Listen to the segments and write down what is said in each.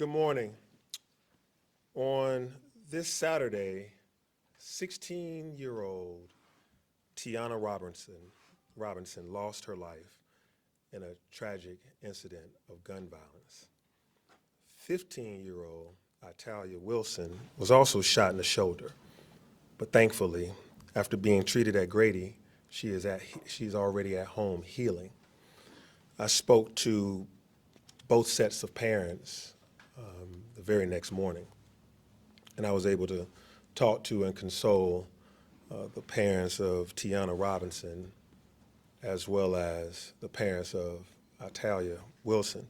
Good morning. On this Saturday, 16-year-old Tiana Robinson lost her life in a tragic incident of gun violence. 15-year-old Italia Wilson was also shot in the shoulder, but thankfully, after being treated at Grady, she's already at home healing. I spoke to both sets of parents the very next morning, and I was able to talk to and console the parents of Tiana Robinson as well as the parents of Italia Wilson.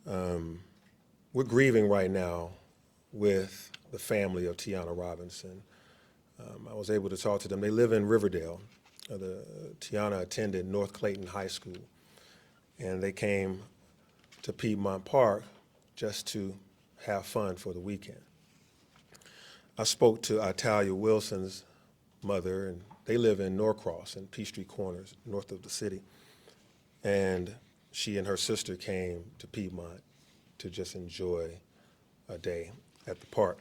We're grieving right now with the family of Tiana Robinson. I was able to talk to them. They live in Riverdale. Tiana attended North Clayton High School, and they came to Piedmont Park just to have fun for the weekend. I spoke to Italia Wilson's mother, and they live in Norcross in Peachtree Corners, north of the city. And she and her sister came to Piedmont to just enjoy a day at the park.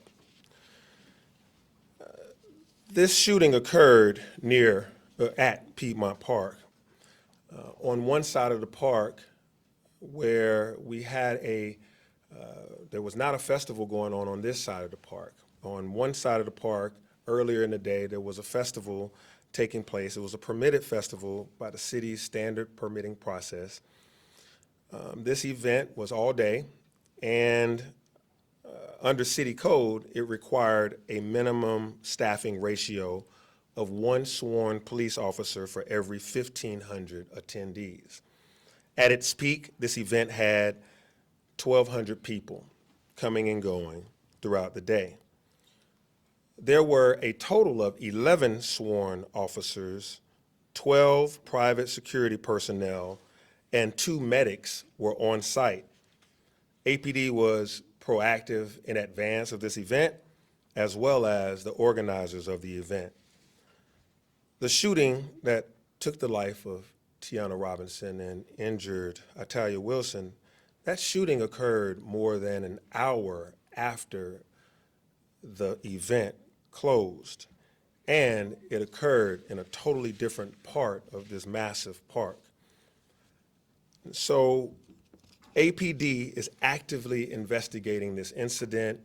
This shooting occurred at Piedmont Park. On one side of the park, where we had there was not a festival going on this side of the park. On one side of the park, earlier in the day, there was a festival taking place. It was a permitted festival by the city's standard permitting process. This event was all day, and under city code, it required a minimum staffing ratio of one sworn police officer for every 1,500 attendees. At its peak, this event had 1,200 people coming and going throughout the day. There were a total of 11 sworn officers, 12 private security personnel, and 2 medics were on site. APD was proactive in advance of this event, as well as the organizers of the event. The shooting that took the life of Tiana Robinson and injured Italia Wilson, that shooting occurred more than an hour after the event closed, and it occurred in a totally different part of this massive park. So APD is actively investigating this incident,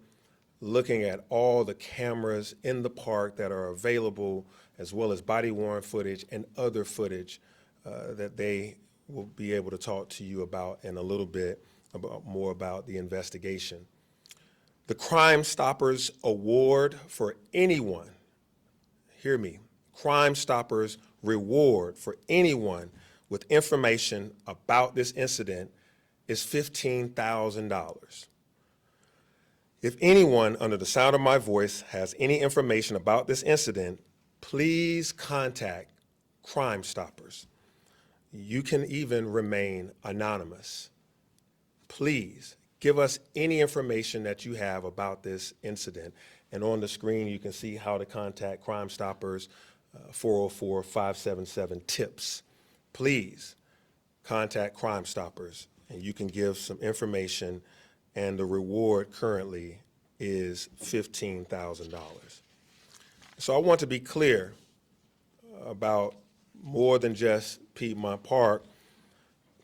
looking at all the cameras in the park that are available, as well as body-worn footage and other footage that they will be able to talk to you about in a little bit, more about the investigation. The Crime Stoppers Award for anyone, hear me, Crime Stoppers reward for anyone with information about this incident is $15,000. If anyone under the sound of my voice has any information about this incident, please contact Crime Stoppers. You can even remain anonymous. Please give us any information that you have about this incident. And on the screen, you can see how to contact Crime Stoppers, 404-577-TIPS. Please contact Crime Stoppers, and you can give some information, and the reward currently is $15,000. So I want to be clear about more than just Piedmont Park.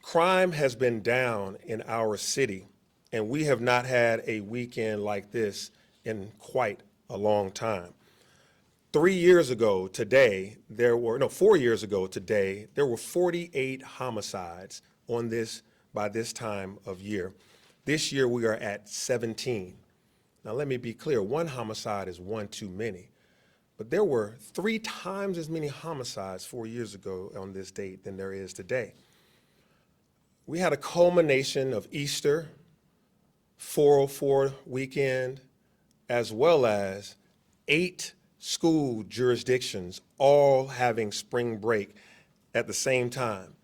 Crime has been down in our city, and we have not had a weekend like this in quite a long time. 4 years ago today, there were 48 homicides by this time of year. This year we are at 17. Now let me be clear, one homicide is one too many. But there were 3 times as many homicides 4 years ago on this date than there is today. We had a culmination of Easter, 404 weekend, as well as 8 school jurisdictions all having spring break at the same time,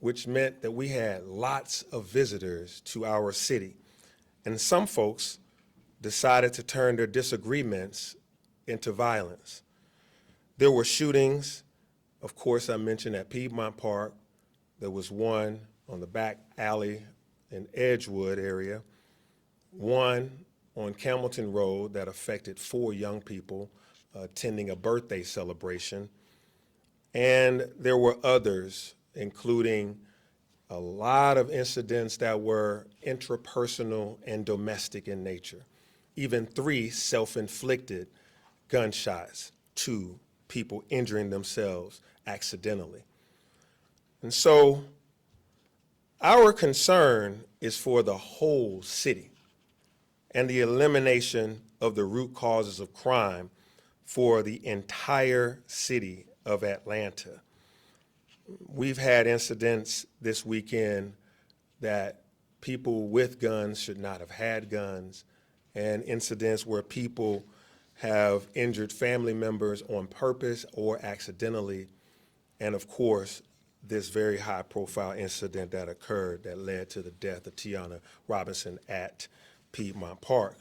which meant that we had lots of visitors to our city. And some folks decided to turn their disagreements into violence. There were shootings, of course, I mentioned at Piedmont Park. There was one on the back alley in Edgewood area. one on Campbellton Road that affected 4 young people attending a birthday celebration. And there were others, including a lot of incidents that were intrapersonal and domestic in nature. Even 3 self-inflicted gunshots to people injuring themselves accidentally. And so our concern is for the whole city and the elimination of the root causes of crime for the entire city of Atlanta. We've had incidents this weekend that people with guns should not have had guns, and incidents where people have injured family members on purpose or accidentally, and of course, this very high-profile incident that occurred that led to the death of Tiana Robinson at Piedmont Park.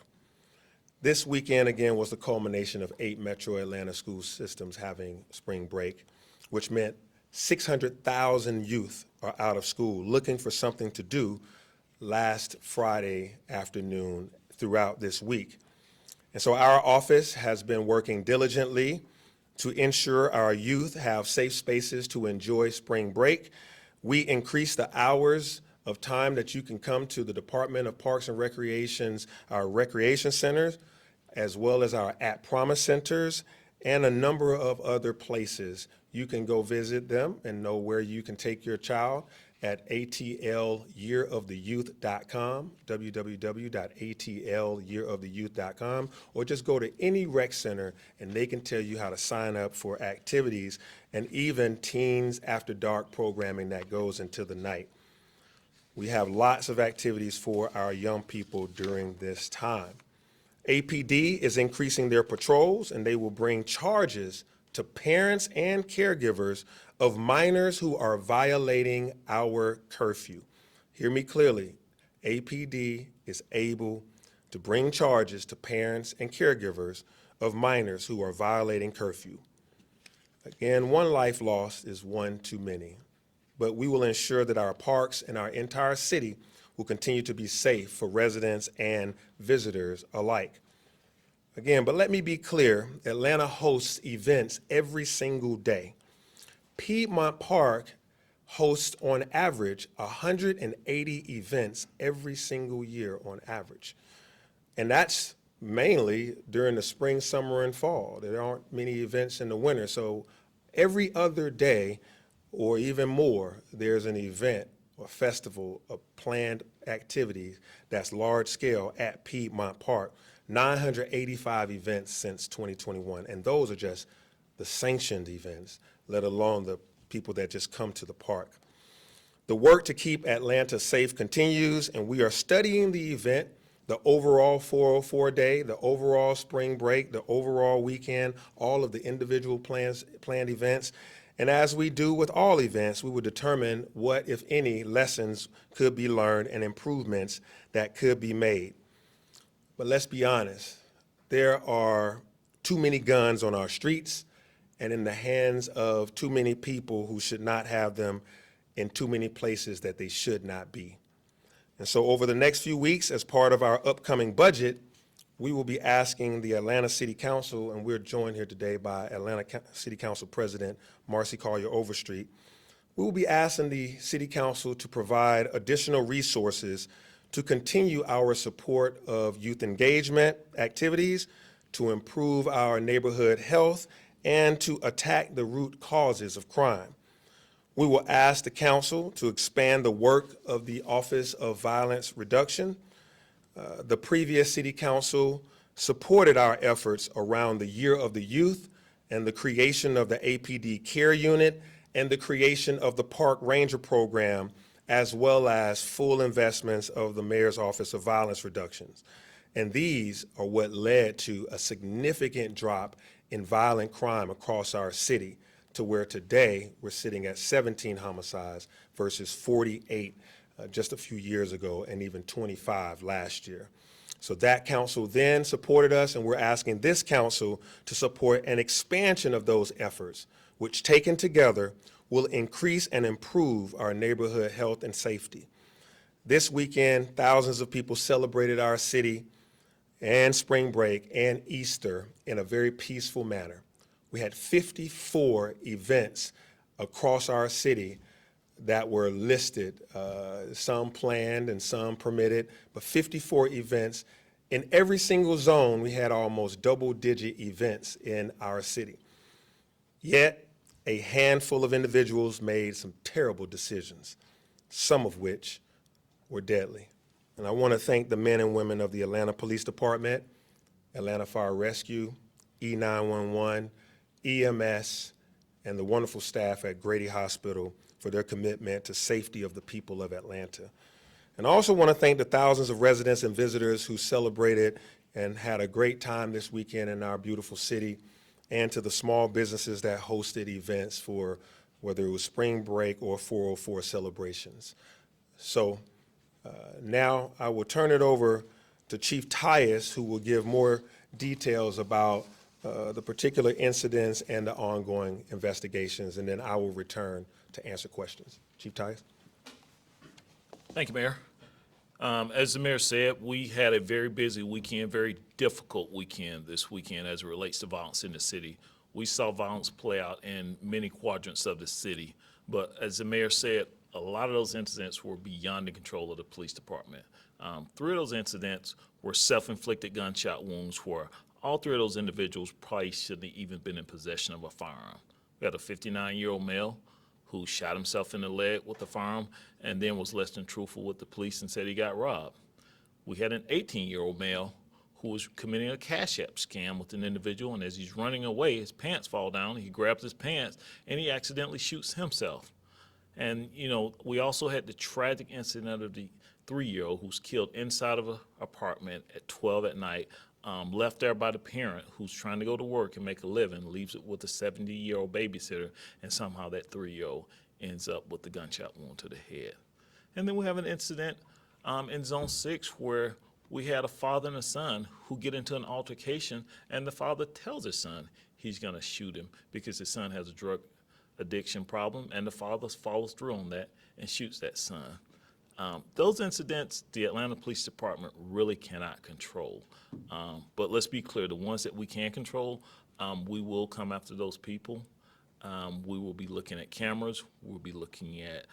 This weekend, again, was the culmination of 8 Metro Atlanta school systems having spring break, which meant 600,000 youth are out of school looking for something to do last Friday afternoon throughout this week. And so our office has been working diligently to ensure our youth have safe spaces to enjoy spring break. We increased the hours of time that you can come to the Department of Parks and Recreation's, our recreation centers, as well as our At Promise centers, and a number of other places. You can go visit them and know where you can take your child at atlyearoftheyouth.com, www.atlyearoftheyouth.com, or just go to any rec center and they can tell you how to sign up for activities and even Teens After Dark programming that goes into the night. We have lots of activities for our young people during this time. APD is increasing their patrols, and they will bring charges to parents and caregivers of minors who are violating our curfew. Hear me clearly. APD is able to bring charges to parents and caregivers of minors who are violating curfew. Again, one life lost is one too many, but we will ensure that our parks and our entire city will continue to be safe for residents and visitors alike. Again, but let me be clear, Atlanta hosts events every single day. Piedmont Park hosts on average 180 events every single year on average. And that's mainly during the spring, summer, and fall. There aren't many events in the winter. So every other day or even more, there's an event or festival of planned activities that's large scale at Piedmont Park. 985 events since 2021, and those are just the sanctioned events, let alone the people that just come to the park. The work to keep Atlanta safe continues, and we are studying the event, the overall 404 day, the overall spring break, the overall weekend, all of the individual planned events. And as we do with all events, we will determine what, if any, lessons could be learned and improvements that could be made. But let's be honest, there are too many guns on our streets and in the hands of too many people who should not have them in too many places that they should not be. And so over the next few weeks, as part of our upcoming budget, we will be asking the Atlanta City Council, and we're joined here today by Atlanta City Council President Marcy Collier Overstreet. We will be asking the City Council to provide additional resources to continue our support of youth engagement activities, to improve our neighborhood health, and to attack the root causes of crime. We will ask the council to expand the work of the Office of Violence Reduction. The previous city council supported our efforts around the Year of the Youth and the creation of the APD Care Unit and the creation of the Park Ranger Program, as well as full investments of the Mayor's Office of Violence Reductions. And these are what led to a significant drop in violent crime across our city, to where today we're sitting at 17 homicides versus 48 just a few years ago, and even 25 last year. So that council then supported us, and we're asking this council to support an expansion of those efforts, which taken together will increase and improve our neighborhood health and safety. This weekend, thousands of people celebrated our city and spring break and Easter in a very peaceful manner. We had 54 events across our city that were listed, some planned and some permitted, but 54 events. In every single zone, we had almost double-digit events in our city. Yet, a handful of individuals made some terrible decisions, some of which were deadly. And I want to thank the men and women of the Atlanta Police Department, Atlanta Fire Rescue, E911, EMS, and the wonderful staff at Grady Hospital for their commitment to safety of the people of Atlanta. And I also want to thank the thousands of residents and visitors who celebrated and had a great time this weekend in our beautiful city, and to the small businesses that hosted events for whether it was spring break or 404 celebrations. So now I will turn it over to Chief Tyus, who will give more details about the particular incidents and the ongoing investigations, and then I will return to answer questions. Chief Tyus. Thank you, Mayor. As the mayor said, we had a very busy weekend, very difficult weekend this weekend as it relates to violence in the city. We saw violence play out in many quadrants of the city, but as the mayor said, a lot of those incidents were beyond the control of the police department. 3 of those incidents were self-inflicted gunshot wounds where all 3 of those individuals probably shouldn't have even been in possession of a firearm. We had a 59-year-old male who shot himself in the leg with a firearm and then was less than truthful with the police and said he got robbed. We had an 18-year-old male who was committing a Cash App scam with an individual, and as he's running away, his pants fall down, he grabs his pants, and he accidentally shoots himself. And, you know, we also had the tragic incident of the 3-year-old who's killed inside of an apartment at 12 at night, left there by the parent who's trying to go to work and make a living, leaves it with a 70-year-old babysitter, and somehow that 3-year-old ends up with the gunshot wound to the head. And then we have an incident in Zone 6 where we had a father and a son who get into an altercation, and the father tells his son he's going to shoot him because his son has a drug addiction problem, and the father follows through on that and shoots that son. Those incidents, the Atlanta Police Department really cannot control. But let's be clear, the ones that we can control, we will come after those people. We will be looking at cameras, we'll be looking at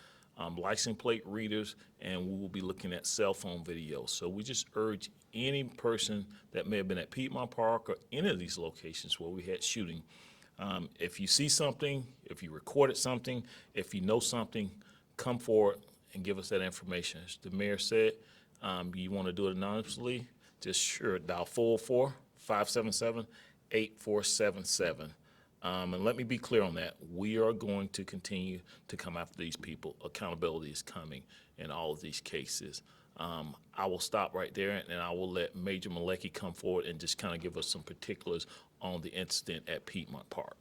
license plate readers, and we will be looking at cell phone videos. So we just urge any person that may have been at Piedmont Park or any of these locations where we had shooting, if you see something, if you recorded something, if you know something, come forward and give us that information. As the mayor said, you want to do it anonymously, just sure dial 404-577-8477. And let me be clear on that. We are going to continue to come after these people. Accountability is coming in all of these cases. I will stop right there, and I will let Major Malecki come forward and just kind of give us some particulars on the incident at Piedmont Park.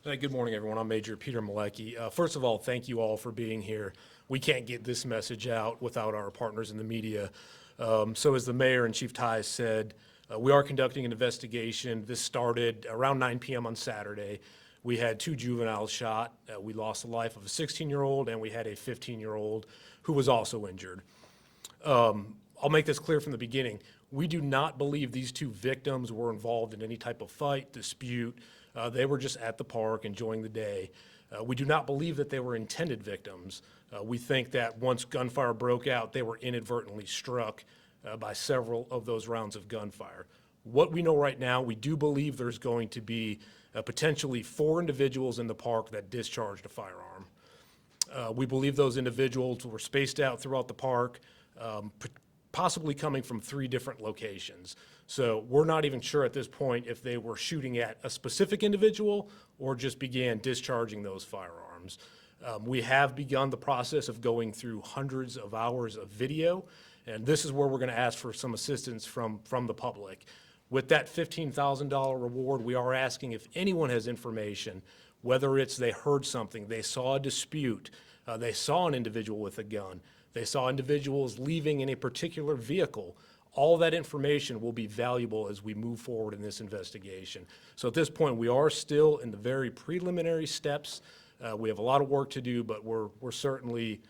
Good morning, everyone. I'm Major Peter Malecki. First of all, thank you all for being here. We can't get this message out without our partners in the media. So as the mayor and Chief Tyus said, we are conducting an investigation. This started around 9 p.m. on Saturday. We had 2 juveniles shot. We lost the life of a 16-year-old, and we had a 15-year-old who was also injured. I'll make this clear from the beginning. We do not believe these 2 victims were involved in any type of fight, dispute. They were just at the park enjoying the day. We do not believe that they were intended victims. We think that once gunfire broke out, they were inadvertently struck by several of those rounds of gunfire. What we know right now, we do believe there's going to be potentially 4 individuals in the park that discharged a firearm. We believe those individuals were spaced out throughout the park, possibly coming from 3 different locations. So we're not even sure at this point if they were shooting at a specific individual or just began discharging those firearms. We have begun the process of going through hundreds of hours of video, and this is where we're going to ask for some assistance from the public. With that $15,000 reward, we are asking if anyone has information, whether it's they heard something, they saw a dispute, they saw an individual with a gun, they saw individuals leaving in a particular vehicle. All that information will be valuable as we move forward in this investigation. So at this point, we are still in the very preliminary steps We have a lot of work to do, but we're certainly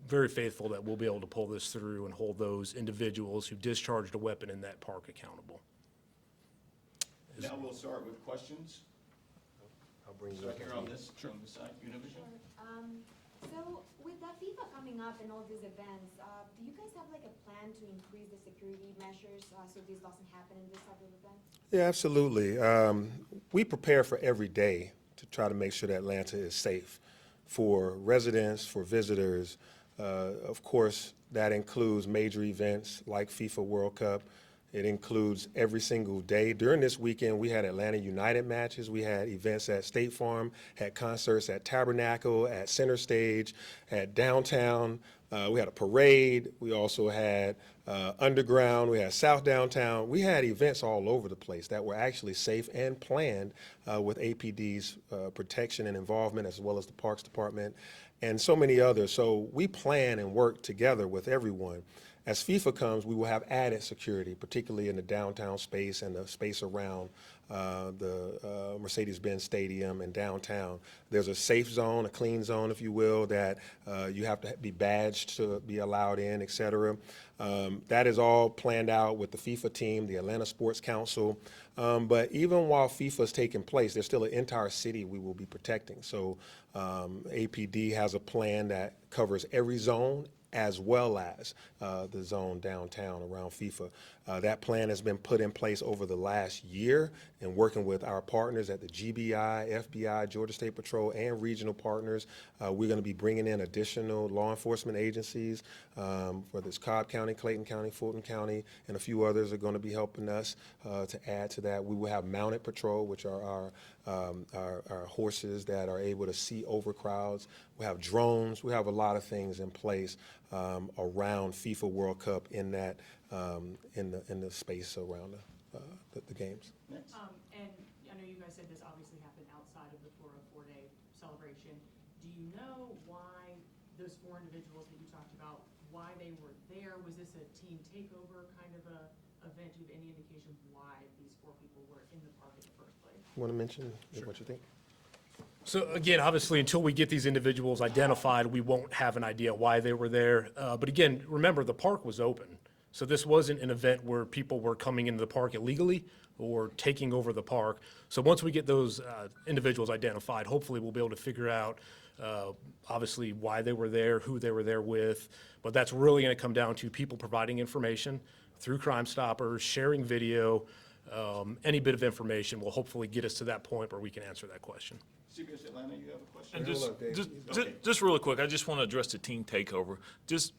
very faithful that we'll be able to pull this through and hold those individuals who discharged a weapon in that park accountable. Now we'll start with questions. I'll bring you Start up. here on this side, Univision. So with the FIFA coming up and all these events, do you guys have like a plan to increase the security measures so this doesn't happen in this type of event? Yeah, absolutely. We prepare for every day to try to make sure that Atlanta is safe for residents, for visitors. Of course, that includes major events like FIFA World Cup. It includes every single day. During this weekend, we had Atlanta United matches. We had events at State Farm, had concerts at Tabernacle, at Center Stage, at Downtown. We had a parade. We also had Underground. We had South Downtown. We had events all over the place that were actually safe and planned with APD's protection and involvement, as well as the Parks Department and so many others. So we plan and work together with everyone. As FIFA comes, we will have added security, particularly in the downtown space and the space around the Mercedes-Benz Stadium and downtown. There's a safe zone, a clean zone, if you will, that you have to be badged to be allowed in, et cetera. That is all planned out with the FIFA team, the Atlanta Sports Council. But even while FIFA is taking place, there's still an entire city we will be protecting. So APD has a plan that covers every zone, as well as the zone downtown around FIFA. That plan has been put in place over the last year and working with our partners at the GBI, FBI, Georgia State Patrol, and regional partners. We're going to be bringing in additional law enforcement agencies, whether it's Cobb County, Clayton County, Fulton County, and a few others are going to be helping us to add to that. We will have mounted patrol, which are our horses that are able to see over crowds. We have drones. We have a lot of things in place around FIFA World Cup in that in the space around the games. Next. And I know you guys said this obviously happened outside of the 404-day celebration. Do you know why those 4 individuals that you talked about, why they were there? Was this a team takeover kind of a event? Do you have any indication why these 4 people were in the park in the first place? You want to mention what you think? So again, obviously, until we get these individuals identified, we won't have an idea why they were there. But again, remember, the park was open. So this wasn't an event where people were coming into the park illegally or taking over the park. So once we get those individuals identified, hopefully we'll be able to figure out, obviously, why they were there, who they were there with. But that's really going to come down to people providing information through Crime Stoppers, sharing video. Any bit of information will hopefully get us to that point where we can answer that question. CBS Atlanta, you have a question? And Hold up, Dave. just really quick, I just want to address the team takeover. Just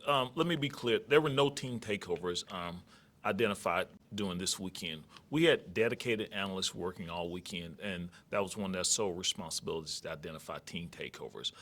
let me be clear, there were no team takeovers identified during this weekend. We had dedicated analysts working all weekend, and that was one of their sole responsibilities to identify team takeovers.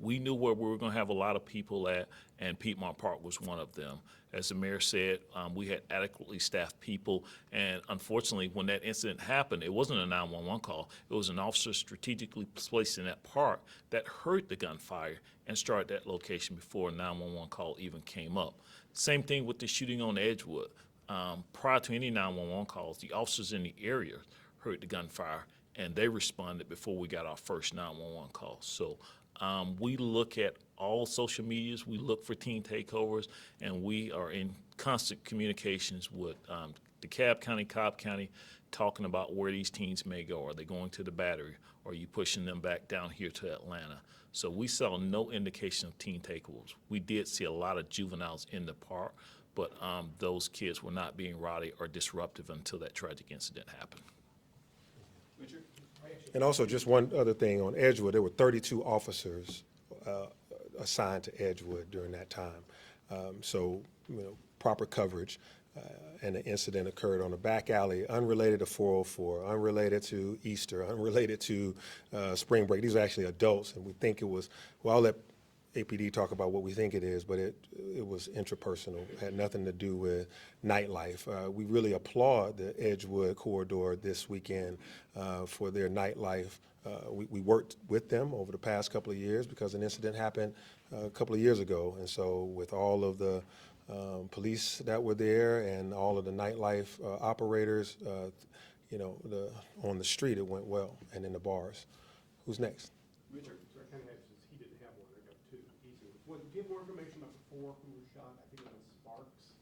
We knew where we were going to have a lot of people at, and Piedmont Park was one of them. As the mayor said, we had adequately staffed people, and unfortunately, when that incident happened, it wasn't a 911 call. It was an officer strategically placed in that park that heard the gunfire and started that location before a 911 call even came up. Same thing with the shooting on Edgewood. Prior to any 911 calls, the officers in the area heard the gunfire, and they responded before we got our first 911 call. So we look at all social medias, we look for teen takeovers, and we are in constant communications with DeKalb County, Cobb County, talking about where these teens may go. Are they going to the Battery? Or are you pushing them back down here to Atlanta? So we saw no indication of teen takeovers. We did see a lot of juveniles in the park, but those kids were not being rowdy or disruptive until that tragic incident happened. Richard? And also, just one other thing on Edgewood, there were 32 officers assigned to Edgewood during that time. So, proper coverage. And the incident occurred on a back alley, unrelated to 404, unrelated to Easter, unrelated to spring break. These are actually adults, and we think it was, well, I'll let APD talk about what we think it is, but it was intrapersonal, had nothing to do with nightlife. We really applaud the Edgewood corridor this weekend for their nightlife. We worked with them over the past couple of years because an incident happened a couple of years ago, and so with all of the police that were there and all of the nightlife operators, on the street it went well, and in the bars. Who's next? Richard? So I kind of had, since he didn't have one, I got two, easy. Do you have more information about the four who were shot? I think it was Sparks.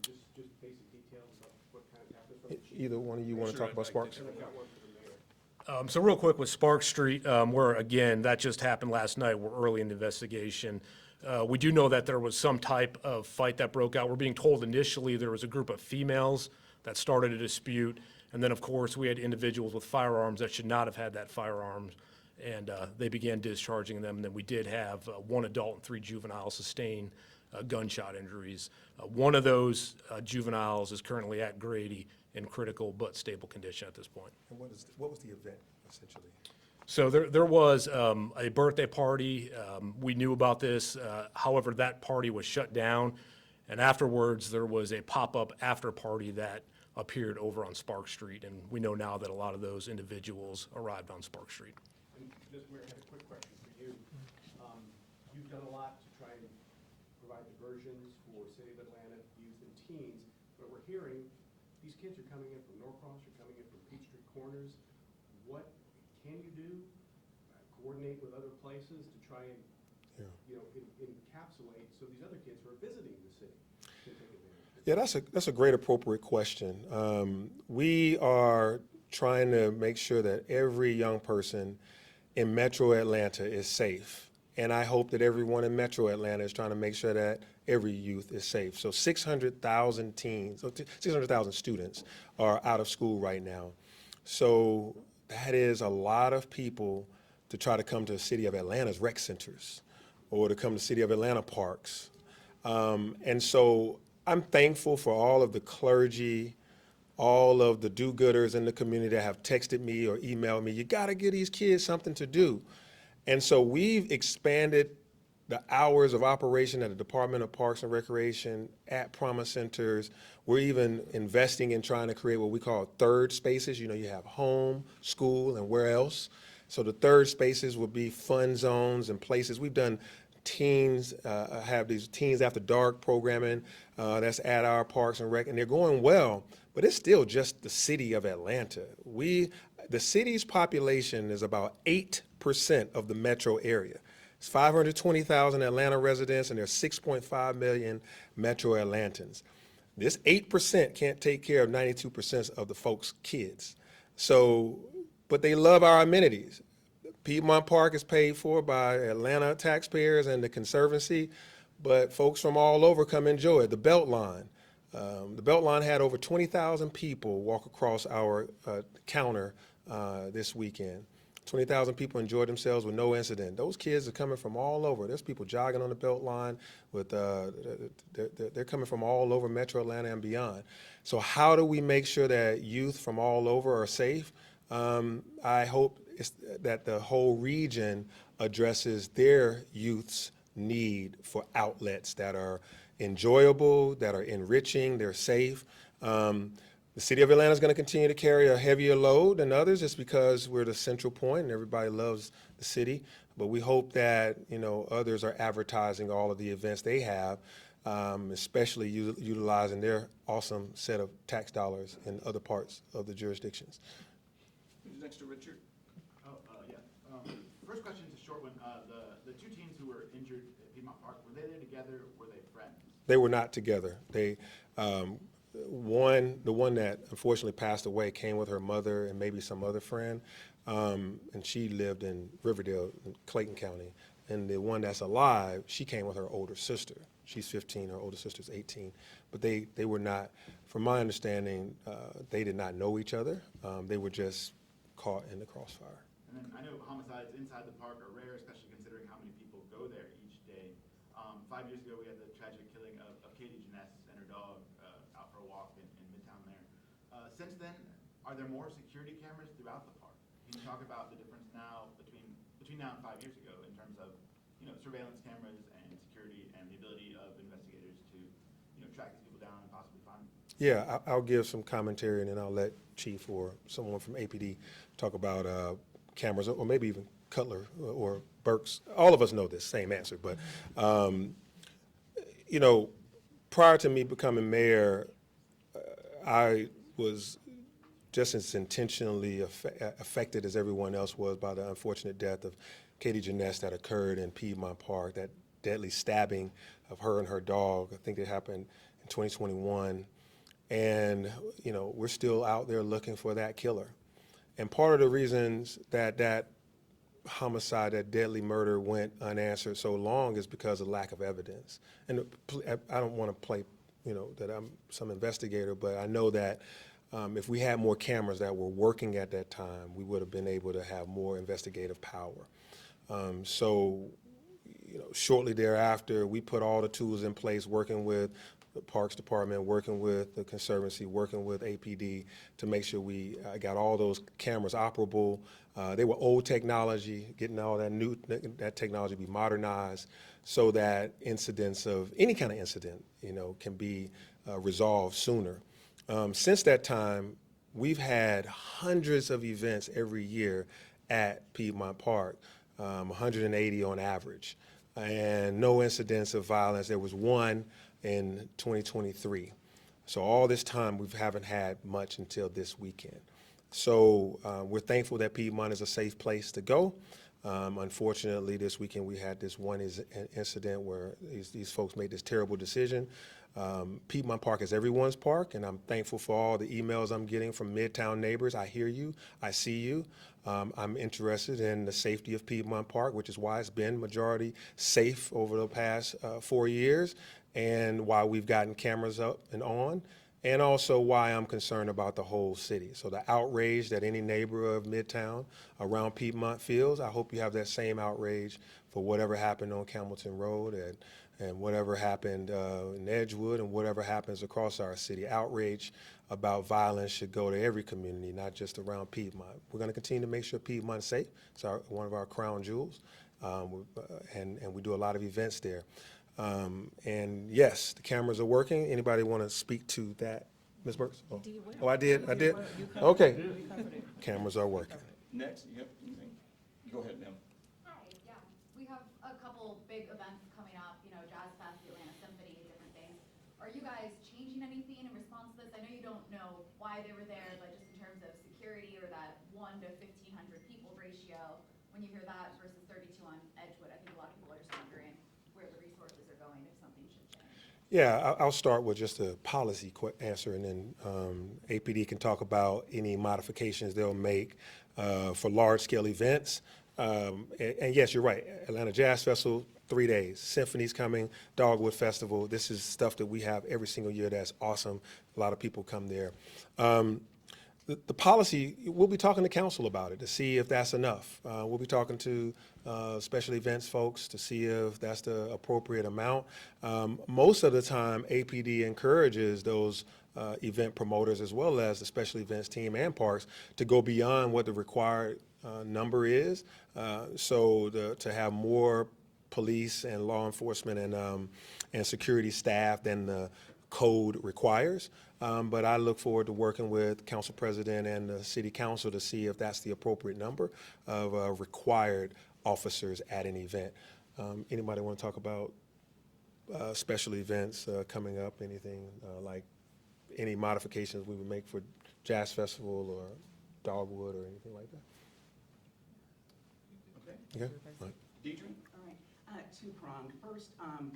Just basic details about what kind of happened from the chief. Either one of you want to talk about Sparks? And I've got one for the mayor. So real quick with Spark Street, where again, that just happened last night. We're early in the investigation. We do know that there was some type of fight that broke out. We're being told initially there was a group of females that started a dispute. And then, of course, we had individuals with firearms that should not have had that firearms. And they began discharging them. And then we did have one adult and 3 juveniles sustain gunshot injuries. One of those juveniles is currently at Grady in critical but stable condition at this point. And what was the event, essentially? So there was a birthday party. We knew about this. However, that party was shut down. And afterwards, there was a pop-up after party that appeared over on Spark Street. And we know now that a lot of those individuals arrived on Spark Street. And just, Mayor, I had a quick question for you. You've done a lot to try and provide diversions for City of Atlanta youth and teens, but we're hearing these kids are coming in from Norcross, are coming in from Peachtree Corners. What can you do? Coordinate with other places to try and, encapsulate so these other kids who are visiting the city can take advantage. Yeah, that's a great appropriate question. We are trying to make sure that every young person in Metro Atlanta is safe. And I hope that everyone in Metro Atlanta is trying to make sure that every youth is safe. So 600,000 teens, 600,000 students are out of school right now. So that is a lot of people to try to come to the City of Atlanta's rec centers or to come to City of Atlanta parks. And so I'm thankful for all of the clergy, all of the do-gooders in the community that have texted me or emailed me, you gotta give these kids something to do. And so we've expanded the hours of operation at the Department of Parks and Recreation, at Promise Centers. We're even investing in trying to create what we call third spaces. You know, you have home, school, and where else. So the third spaces will be fun zones and places. We've done teens, have these Teens After Dark programming that's at our Parks and Rec, and they're going well, but it's still just the city of Atlanta. The city's population is about 8% of the metro area. It's 520,000 Atlanta residents, and there's 6.5 million Metro Atlantans. This 8% can't take care of 92% of the folks' kids. So, but they love our amenities. Piedmont Park is paid for by Atlanta taxpayers and the Conservancy, but folks from all over come enjoy it. The Beltline. The Beltline had over 20,000 people walk across our counter this weekend. 20,000 people enjoyed themselves with no incident. Those kids are coming from all over. There's people jogging on the Beltline with, they're coming from all over Metro Atlanta and beyond. So how do we make sure that youth from all over are safe? I hope that the whole region addresses their youth's need for outlets that are enjoyable, that are enriching, they're safe. The City of Atlanta is going to continue to carry a heavier load than others just because we're the central point and everybody loves the city. But we hope that, others are advertising all of the events they have, especially utilizing their awesome set of tax dollars in other parts of the jurisdictions. Who's next to Richard? First question is a short one. The 2 teens who were injured at Piedmont Park, were they there together? Were they friends? They were not together. The one that unfortunately passed away came with her mother and maybe some other friend, and she lived in Riverdale, in Clayton County. And the one that's alive, she came with her older sister. She's 15, her older sister's 18. But they were not, from my understanding, they did not know each other. They were just caught in the crossfire. And then I know homicides inside the park are rare, especially considering how many people go there each day. 5 years ago, we had the tragic killing of Katie Janess and her dog out for a walk in Midtown there. Since then, are there more security cameras throughout the park? Can you talk about the difference now between now and 5 years ago in terms of surveillance cameras and security and the ability of investigators to track these people down and possibly find them? Yeah, I'll give some commentary and then I'll let Chief or someone from APD talk about cameras, or maybe even Cutler or Burks. All of us know this same answer, but prior to me becoming mayor, I was just as intentionally affected as everyone else was by the unfortunate death of Katie Janess that occurred in Piedmont Park, that deadly stabbing of her and her dog. I think it happened in 2021. And, you know, we're still out there looking for that killer. And part of the reasons that that homicide, that deadly murder went unanswered so long is because of lack of evidence. And I don't want to play, you know, that I'm some investigator, but I know that if we had more cameras that were working at that time, we would have been able to have more investigative power. So, you know, shortly thereafter, we put all the tools in place, working with the Parks Department, working with the Conservancy, working with APD to make sure we got all those cameras operable. They were old technology, getting all that technology be modernized so that incidents of any kind of incident, you know, can be resolved sooner. Since that time, we've had hundreds of events every year at Piedmont Park, 180 on average, and no incidents of violence. There was one in 2023. So all this time, we haven't had much until this weekend. So we're thankful that Piedmont is a safe place to go. Unfortunately, this weekend we had this one incident where these folks made this terrible decision. Piedmont Park is everyone's park, and I'm thankful for all the emails I'm getting from Midtown neighbors. I hear you, I see you. I'm interested in the safety of Piedmont Park, which is why it's been majority safe over the past 4 years, and why we've gotten cameras up and on, and also why I'm concerned about the whole city. So the outrage that any neighbor of Midtown around Piedmont feels, I hope you have that same outrage for whatever happened on Campbellton Road and whatever happened in Edgewood and whatever happens across our city. Outrage about violence should go to every community, not just around Piedmont. We're going to continue to make sure Piedmont's safe. It's one of our crown jewels, and we do a lot of events there. And yes, the cameras are working. Anybody want to speak to that, Ms. Burks? Oh, I did. Okay. Cameras are working. Next, you have anything? Go ahead, ma'am. Hi, yeah, we have a couple big events coming up, you know, Jazz Fest, the Atlanta Symphony, different things. Are you guys changing anything in response to this? I know you don't know why they were there, but just in terms of security or that 1 to 1,500 people ratio, when you hear that versus 32 on Edgewood, I think a lot of people are just wondering where the resources are going, if something should change. Yeah, I'll start with just a policy answer, and then APD can talk about any modifications they'll make for large-scale events. And yes, you're right. Atlanta Jazz Festival, 3 days. Symphony's coming, Dogwood Festival. This is stuff that we have every single year that's awesome. A lot of people come there. The policy, we'll be talking to council about it to see if that's enough. We'll be talking to special events folks to see if that's the appropriate amount. Most of the time, APD encourages those event promoters as well as the special events team and parks to go beyond what the required number is. To have more police and law enforcement and security staff than the code requires. But I look forward to working with Council President and the City Council to see if that's the appropriate number of required officers at an event. Anybody want to talk about special events coming up? Anything like any modifications we would make for Jazz Festival or Dogwood or anything like that? Okay. Okay. All right. Deidre? All right, two-pronged. First,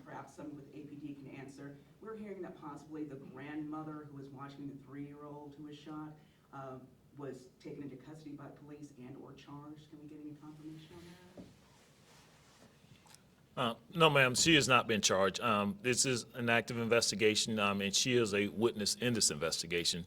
perhaps someone with APD can answer. We're hearing that possibly the grandmother who was watching the 3-year-old who was shot was taken into custody by police and or charged. Can we get any confirmation on that? No, ma'am, she has not been charged. This is an active investigation, and she is a witness in this investigation.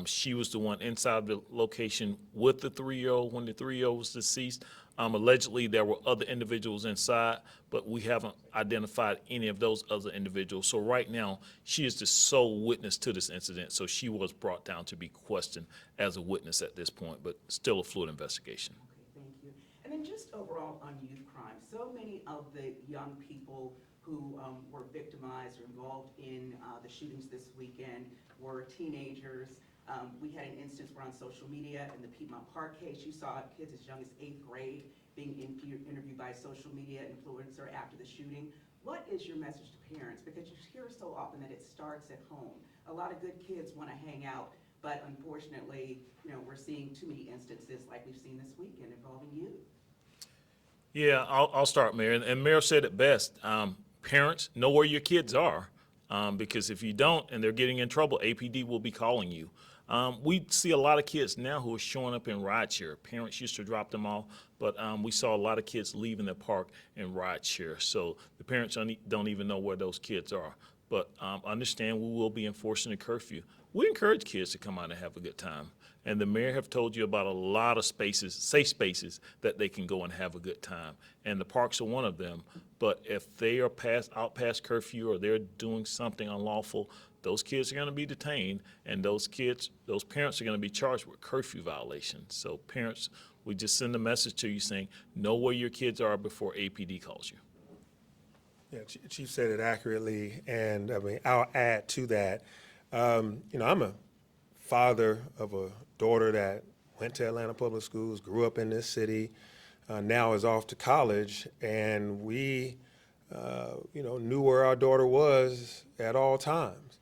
She was the one inside the location with the 3-year-old when the 3-year-old was deceased. Allegedly, there were other individuals inside, but we haven't identified any of those other individuals. So right now, she is the sole witness to this incident, so she was brought down to be questioned as a witness at this point, but still a fluid investigation. Okay, thank you. And then just overall on youth crime, so many of the young people who were victimized or involved in the shootings this weekend were teenagers. We had an instance where on social media in the Piedmont Park case, you saw kids as young as 8th grade being interviewed by a social media influencer after the shooting. What is your message to parents? Because you hear so often that it starts at home. A lot of good kids want to hang out, but unfortunately, you know, we're seeing too many instances like we've seen this weekend involving youth. Yeah, I'll start, Mayor. And Mayor said it best. Parents, know where your kids are, because if you don't and they're getting in trouble, APD will be calling you. We see a lot of kids now who are showing up in rideshare. Parents used to drop them off, but we saw a lot of kids leaving the park in rideshare. So the parents don't even know where those kids are. But understand we will be enforcing a curfew. We encourage kids to come out and have a good time. And the mayor have told you about a lot of spaces, safe spaces, that they can go and have a good time. And the parks are one of them. But if they are out past curfew or they're doing something unlawful, those kids are going to be detained, and those parents are going to be charged with curfew violations. So parents, we just send a message to you saying, know where your kids are before APD calls you. Yeah, Chief said it accurately, and I mean, I'll add to that. I'm a father of a daughter that went to Atlanta Public Schools, grew up in this city, now is off to college, and we, knew where our daughter was at all times.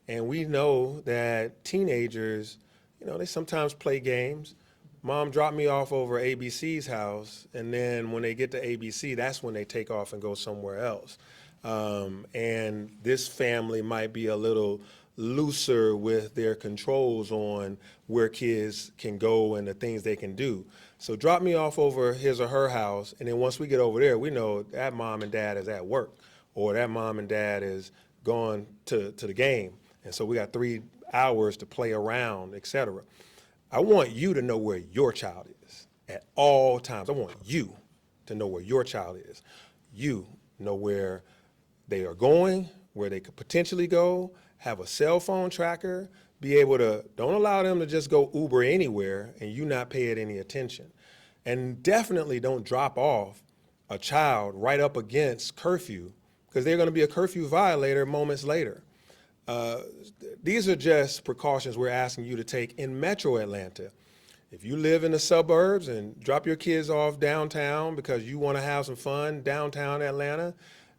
And we know that teenagers, they sometimes play games. Mom dropped me off over ABC's house, and then when they get to ABC, that's when they take off and go somewhere else. And this family might be a little looser with their controls on where kids can go and the things they can do. So drop me off over his or her house, and then once we get over there, we know that mom and dad is at work, or that mom and dad is gone to the game. And so we got 3 hours to play around, et cetera. I want you to know where your child is at all times. I want you to know where your child is. You know where they are going, where they could potentially go, have a cell phone tracker, be able to, don't allow them to just go Uber anywhere and you not pay it any attention. And definitely don't drop off a child right up against curfew, because they're going to be a curfew violator moments later. These are just precautions we're asking you to take in Metro Atlanta. If you live in the suburbs and drop your kids off downtown because you want to have some fun downtown Atlanta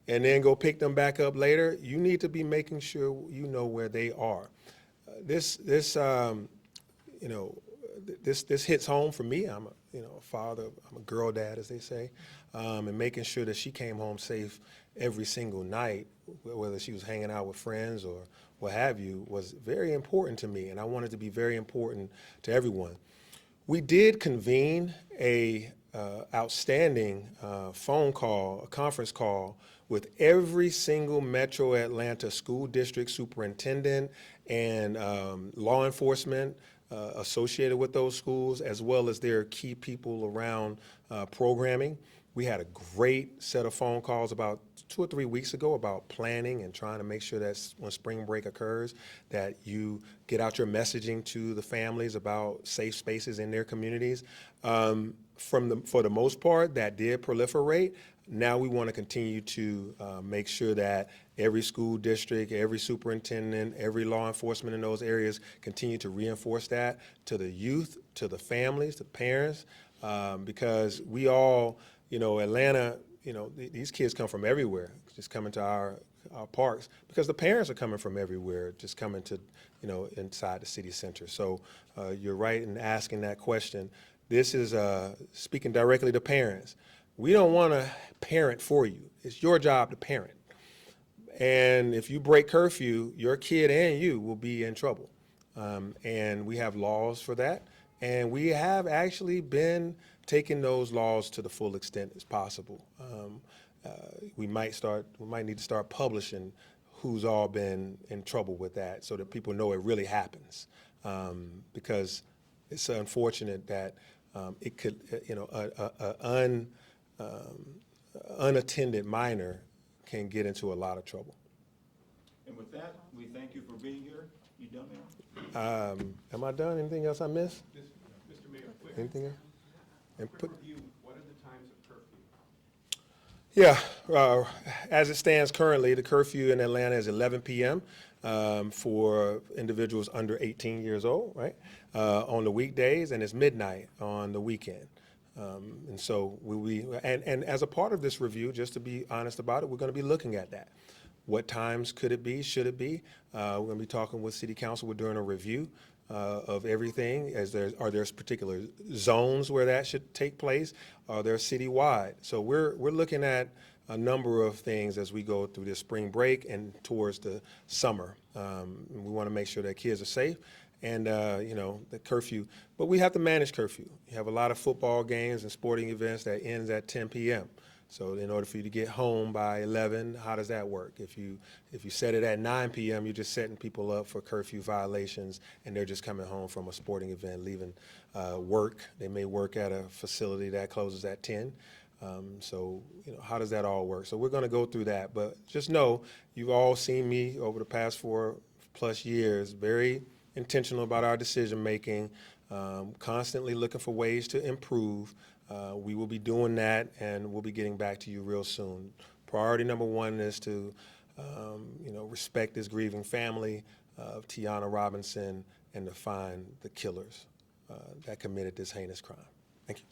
and then go pick them back up later, you need to be making sure you know where they are. This hits home for me. I'm a father, I'm a girl dad, as they say, and making sure that she came home safe every single night, whether she was hanging out with friends or what have you, was very important to me, and I wanted to be very important to everyone. We did convene a outstanding phone call, a conference call with every single Metro Atlanta school district superintendent and law enforcement associated with those schools, as well as their key people around programming. We had a great set of phone calls about 2 or 3 weeks ago about planning and trying to make sure that when spring break occurs, that you get out your messaging to the families about safe spaces in their communities. For the most part, that did proliferate. Now we want to continue to make sure that every school district, every superintendent, every law enforcement in those areas continue to reinforce that to the youth, to the families, to parents, because we all, Atlanta, these kids come from everywhere, just coming to our parks, because the parents are coming from everywhere, just coming to, inside the city center. So you're right in asking that question. This is speaking directly to parents. We don't want to parent for you. It's your job to parent. And if you break curfew, your kid and you will be in trouble. And we have laws for that. And we have actually been taking those laws to the full extent as possible. We might need to start publishing who's all been in trouble with that, so that people know it really happens. Because it's unfortunate that it could, an unattended minor can get into a lot of trouble. And with that, we thank you for being here. You done, Mayor? Am I done? Anything else I missed? Mr. Mayor, quick Anything else? And put, review, what are the times of curfew? yeah, as it stands currently, the curfew in Atlanta is 11 p.m. For individuals under 18 years old, right? On the weekdays, and it's midnight on the weekend. And so and as a part of this review, just to be honest about it, we're going to be looking at that. What times could it be? Should it be? We're going to be talking with City Council. We're doing a review of everything. Are there particular zones where that should take place? Are there citywide? So we're looking at a number of things as we go through this spring break and towards the summer. We want to make sure that kids are safe and, the curfew. But we have to manage curfew. You have a lot of football games and sporting events that ends at 10 p.m. So in order for you to get home by 11, how does that work? If you set it at 9 p.m., you're just setting people up for curfew violations, and they're just coming home from a sporting event, leaving work. They may work at a facility that closes at 10. So, how does that all work? So we're going to go through that. But just know, you've all seen me over the past 4+ years, very intentional about our decision-making, constantly looking for ways to improve. We will be doing that, and we'll be getting back to you real soon. Priority number one is to, respect this grieving family of Tiana Robinson and to find the killers that committed this heinous crime. Thank you.